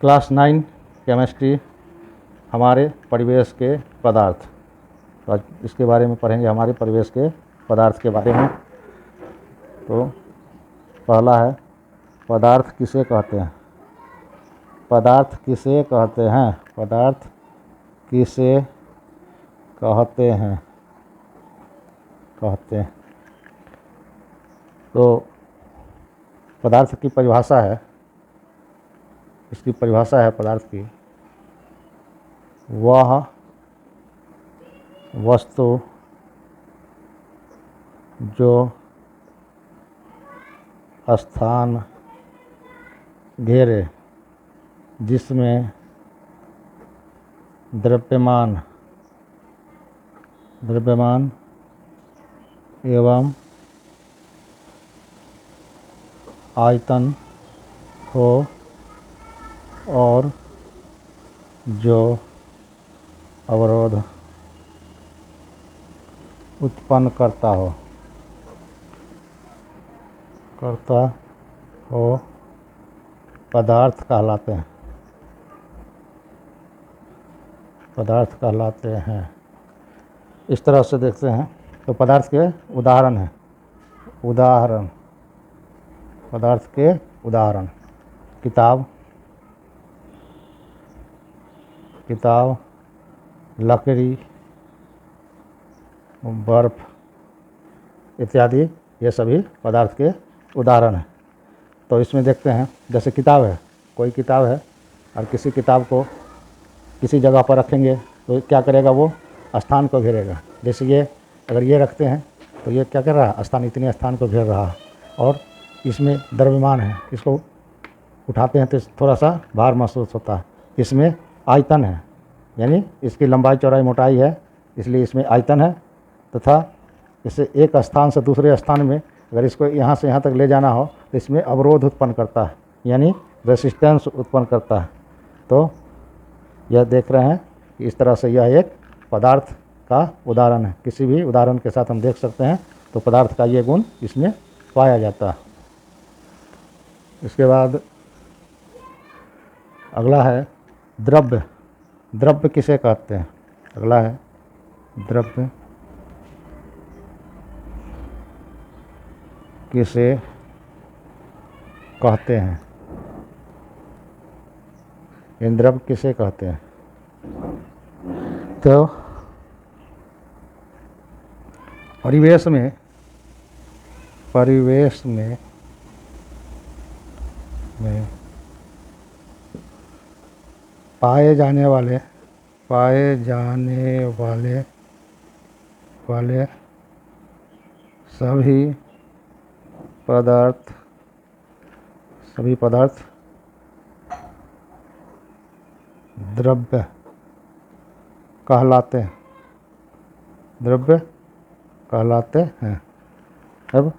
Class 9 chemistry हमारे परिवेश के पदार्थ। तो आज इसके बारे में पढ़ेंगे, हमारे परिवेश के पदार्थ के बारे में। तो पहला है, पदार्थ किसे कहते हैं? पदार्थ किसे कहते हैं? पदार्थ किसे कहते हैं? तो पदार्थ की परिभाषा है, इसकी परिभाषा है पदार्थ की, वह वस्तु जो स्थान घेरे, जिसमें द्रव्यमान एवं आयतन हो और जो अवरोध उत्पन्न करता हो पदार्थ कहलाते हैं। इस तरह से देखते हैं तो पदार्थ के उदाहरण हैं। पदार्थ के उदाहरण: किताब, लकड़ी, बर्फ इत्यादि, ये सभी पदार्थ के उदाहरण हैं। तो इसमें देखते हैं, जैसे किताब है, कोई किताब है और किसी किताब को किसी जगह पर रखेंगे तो क्या करेगा, वो स्थान को घेरेगा। जैसे ये अगर ये रखते हैं तो ये क्या कर रहा है, स्थान, स्थान को घेर रहा है। और इसमें द्रव्यमान है, इसको उठाते हैं तो थोड़ा सा भार महसूस होता है। इसमें आयतन है, यानी इसकी लंबाई चौड़ाई मोटाई है, इसलिए इसमें आयतन है। तथा इसे एक स्थान से दूसरे स्थान में अगर इसको यहाँ से यहाँ तक ले जाना हो तो इसमें अवरोध उत्पन्न करता है, यानी रेसिस्टेंस उत्पन्न करता है। तो यह देख रहे हैं कि इस तरह से यह एक पदार्थ का उदाहरण है। किसी भी उदाहरण के साथ हम देख सकते हैं तो पदार्थ का ये गुण इसमें पाया जाता है। इसके बाद अगला है द्रव्य। द्रव्य किसे कहते हैं? अगला है द्रव्य किसे कहते हैं? इन द्रव्य किसे कहते हैं? तो परिवेश में पाए जाने वाले सभी पदार्थ द्रव्य कहलाते हैं। अब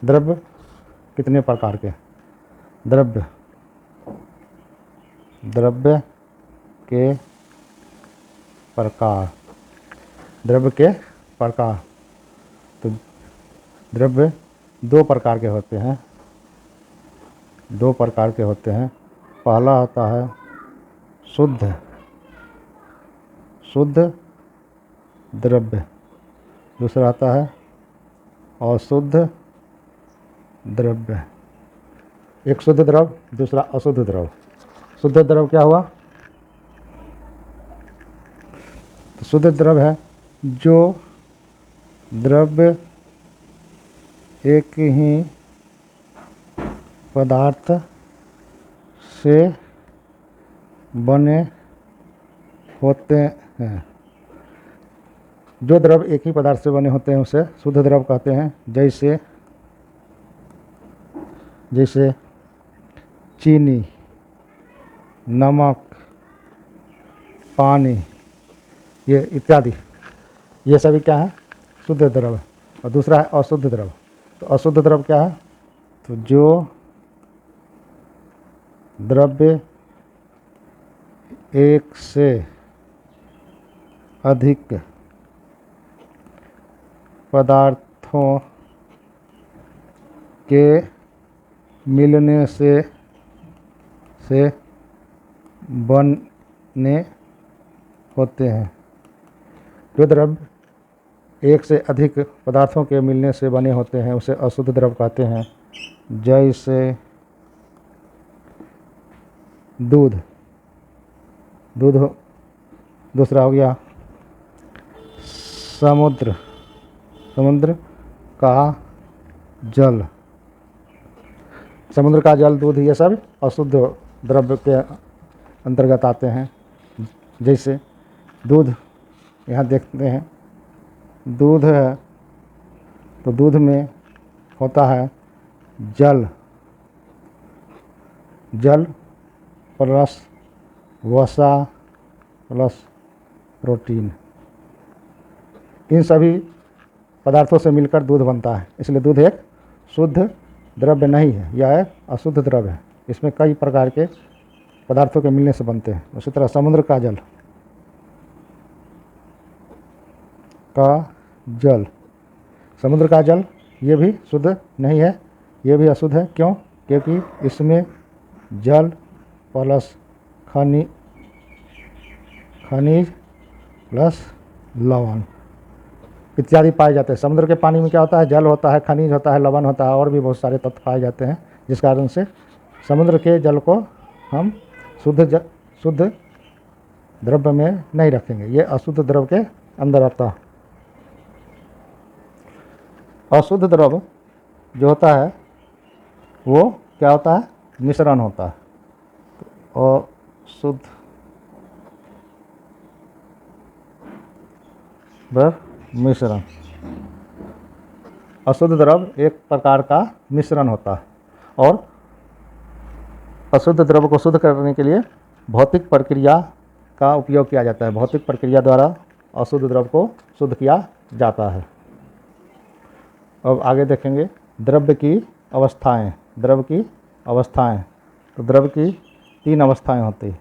द्रव्य कितने प्रकार के? द्रव्य के प्रकार। तो द्रव्य दो प्रकार के होते हैं। पहला होता है शुद्ध द्रव्य, दूसरा आता है अशुद्ध द्रव्य। एक शुद्ध द्रव्य, दूसरा अशुद्ध द्रव्य। शुद्ध द्रव्य क्या हुआ? तो शुद्ध द्रव्य है जो द्रव्य एक ही पदार्थ से बने होते हैं। जो द्रव्य एक ही पदार्थ से बने होते हैं उसे शुद्ध द्रव्य कहते हैं। जैसे चीनी, नमक, पानी, ये इत्यादि, ये सभी क्या है? शुद्ध द्रव्य। और दूसरा है अशुद्ध द्रव्य। तो अशुद्ध द्रव्य क्या है? तो जो द्रव्य एक से अधिक पदार्थों के मिलने से बने होते हैं। जो द्रव्य एक से अधिक पदार्थों के मिलने से बने होते हैं उसे अशुद्ध द्रव्य कहते हैं। जैसे दूध, दूसरा हो गया समुद्र, समुद्र का जल, समुद्र का जल, दूध, ये सब अशुद्ध द्रव्य के अंतर्गत आते हैं। जैसे दूध, यहाँ देखते हैं दूध है तो दूध में होता है जल, जल प्लस वसा प्लस प्रोटीन, इन सभी पदार्थों से मिलकर दूध बनता है। इसलिए दूध एक शुद्ध द्रव्य नहीं है, यह एक अशुद्ध द्रव्य है। इसमें कई प्रकार के पदार्थों के मिलने से बनते हैं। उसी तरह समुद्र का जल, समुद्र का जल ये भी शुद्ध नहीं है, ये भी अशुद्ध है। क्यों? क्योंकि इसमें जल प्लस खनिज प्लस लवण इत्यादि पाए जाते हैं। समुद्र के पानी में क्या होता है? जल होता है, खनिज होता है, लवण होता है और भी बहुत सारे तत्व पाए जाते हैं, जिस कारण से समुद्र के जल को हम शुद्ध द्रव्य में नहीं रखेंगे, ये अशुद्ध द्रव्य के अंदर आता है। अशुद्ध द्रव्य जो होता है वो क्या होता है? मिश्रण होता है। और शुद्ध मिश्रण, अशुद्ध द्रव्य एक प्रकार का मिश्रण होता है और अशुद्ध द्रव्य को शुद्ध करने के लिए भौतिक प्रक्रिया का उपयोग किया जाता है। भौतिक प्रक्रिया द्वारा अशुद्ध द्रव्य को शुद्ध किया जाता है। अब आगे देखेंगे द्रव्य की अवस्थाएं। द्रव्य की अवस्थाएं, तो द्रव्य की 3 अवस्थाएं होती हैं।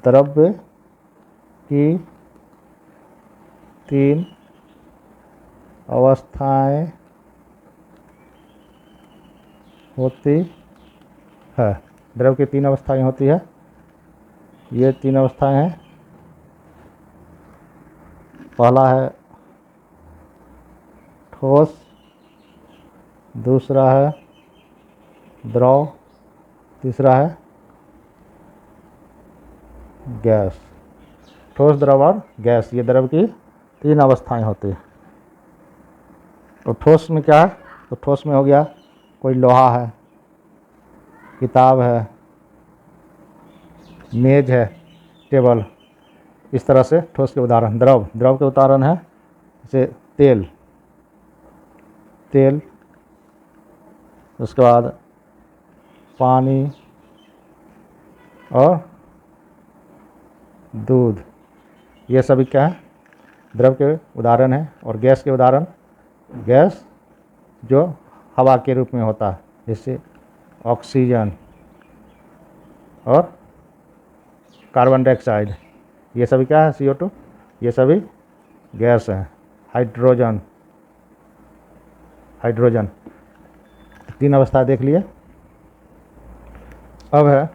द्रव्य की 3 अवस्थाएं होती है। द्रव्य की 3 अवस्थाएं होती है। ये 3 अवस्थाएं हैं। पहला है ठोस, दूसरा है द्रव, तीसरा है गैस। ठोस, द्रव और गैस, ये द्रव्य की 3 अवस्थाएं होती हैं। तो ठोस में क्या है? तो ठोस में हो गया कोई लोहा है, किताब है, मेज है, टेबल, इस तरह से ठोस के उदाहरण। द्रव के उदाहरण है जैसे तेल, उसके बाद पानी और दूध, ये सभी क्या है? द्रव के उदाहरण है। और गैस के उदाहरण, गैस जो हवा के रूप में होता है, जैसे ऑक्सीजन और कार्बन डाइऑक्साइड, ये सभी क्या है? CO2, ये सभी गैस हैं। हाइड्रोजन 3 अवस्था देख लिए। अब है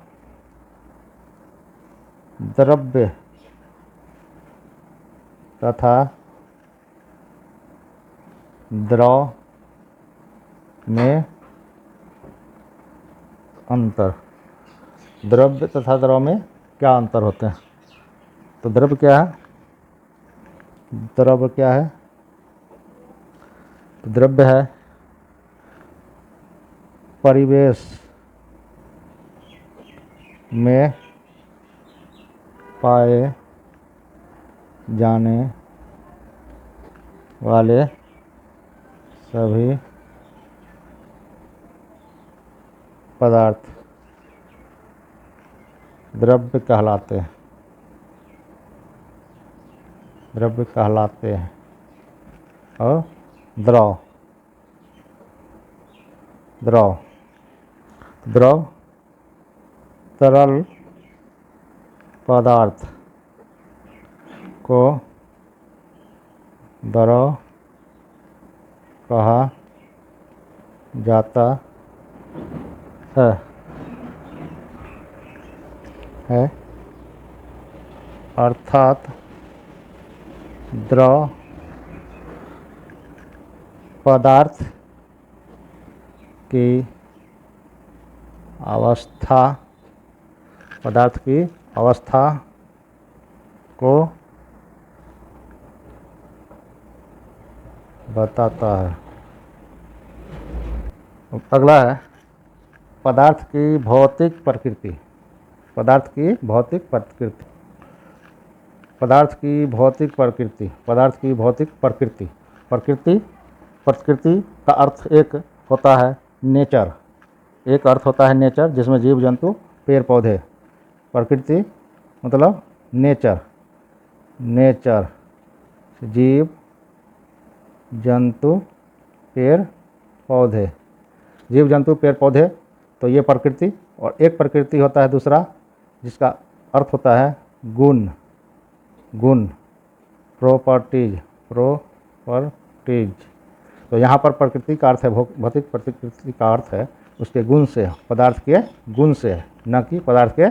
द्रव्य तथा द्रव में अंतर। द्रव्य तथा द्रव में क्या अंतर होते हैं? तो द्रव्य क्या है? द्रव्य क्या है? तो द्रव्य है परिवेश में पाए जाने वाले सभी पदार्थ द्रव्य कहलाते हैं। द्रव्य कहलाते हैं। और द्रव तरल पदार्थ को द्रव कहा जाता है। अर्थात द्रव पदार्थ की अवस्था को बताता है। अगला है पदार्थ की भौतिक प्रकृति। पदार्थ की भौतिक प्रकृति। पदार्थ की भौतिक प्रकृति। पदार्थ की भौतिक प्रकृति। प्रकृति का अर्थ एक होता है नेचर। एक अर्थ होता है नेचर, जिसमें जीव जंतु पेड़ पौधे। प्रकृति मतलब नेचर। नेचर जीव जंतु पेड़ पौधे। जीव जंतु पेड़ पौधे, तो ये प्रकृति। और एक प्रकृति होता है दूसरा, जिसका अर्थ होता है गुण। गुण प्रॉपर्टीज। तो यहाँ पर प्रकृति का अर्थ है भौतिक प्रकृति का अर्थ है उसके गुण से, पदार्थ के गुण से, न कि पदार्थ के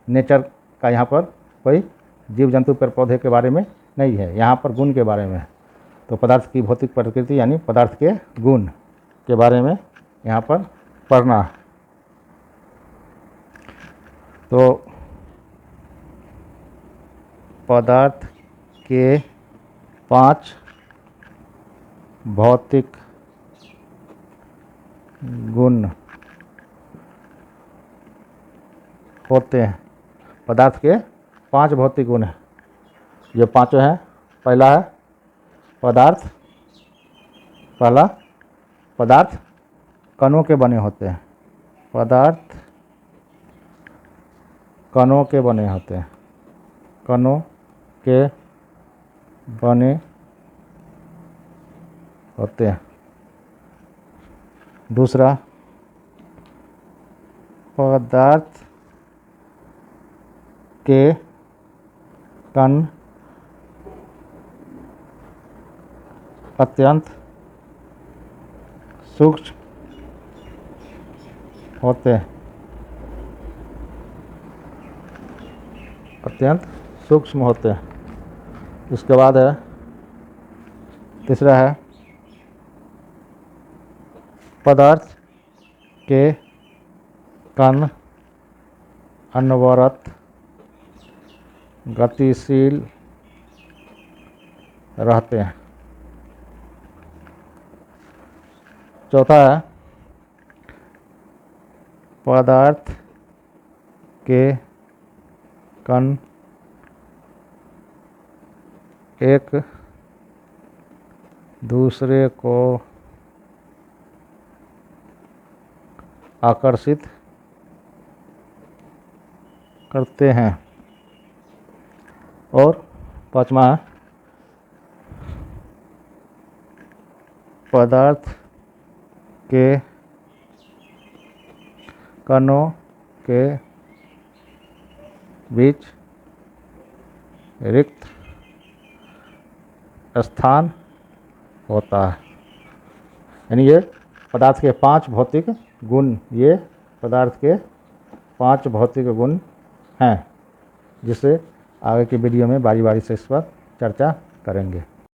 नेचर का। यहाँ पर कोई जीव जंतु पेड़ पौधे के बारे में नहीं है, यहाँ पर गुण के बारे में है। तो पदार्थ की भौतिक प्रकृति यानी पदार्थ के गुण के बारे में यहाँ पर पढ़ना। तो पदार्थ के 5 भौतिक गुण होते हैं। पदार्थ के 5 भौतिक गुण हैं। ये पांचों हैं। पहला है पदार्थ। पहला पदार्थ कणों के बने होते हैं। पदार्थ कणों के बने होते हैं। कणों के बने होते हैं। दूसरा पदार्थ के कण अत्यंत सूक्ष्म होते हैं। अत्यंत सूक्ष्म होते हैं। इसके बाद है तीसरा है पदार्थ के कण अनवरत गतिशील रहते हैं। चौथा है पदार्थ के कण एक दूसरे को आकर्षित करते हैं। और पांचवा है पदार्थ के कणों के बीच रिक्त स्थान होता है। यानी ये पदार्थ के 5 भौतिक गुण, ये पदार्थ के 5 भौतिक गुण हैं, जिसे आगे की वीडियो में बारी बारी से इस पर चर्चा करेंगे।